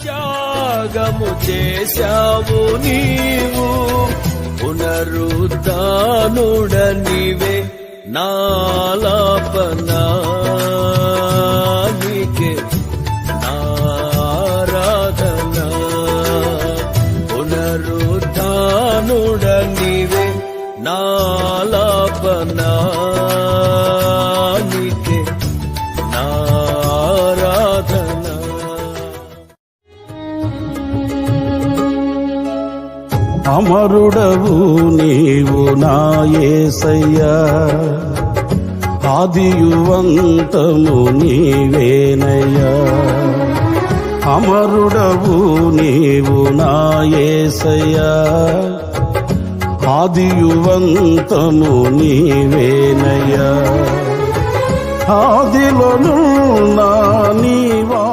త్యాగము చేశావు నీవు, పునరుద్ధానుడ నీవే, నాలాపనా నీకే నారాధనా. పునరుద్ధానుడ నీవే, నాలాపనా నీకే నారాధనా. అమరుడవు నీవు నా యేసయ్యా, ఆదియువంతము నీవేనయ్యా. అమరుడవు నీవు నా యేసయ్యా, ఆదియువంతము నీవేనయ్యా. ఆదిలోనున్న నీవా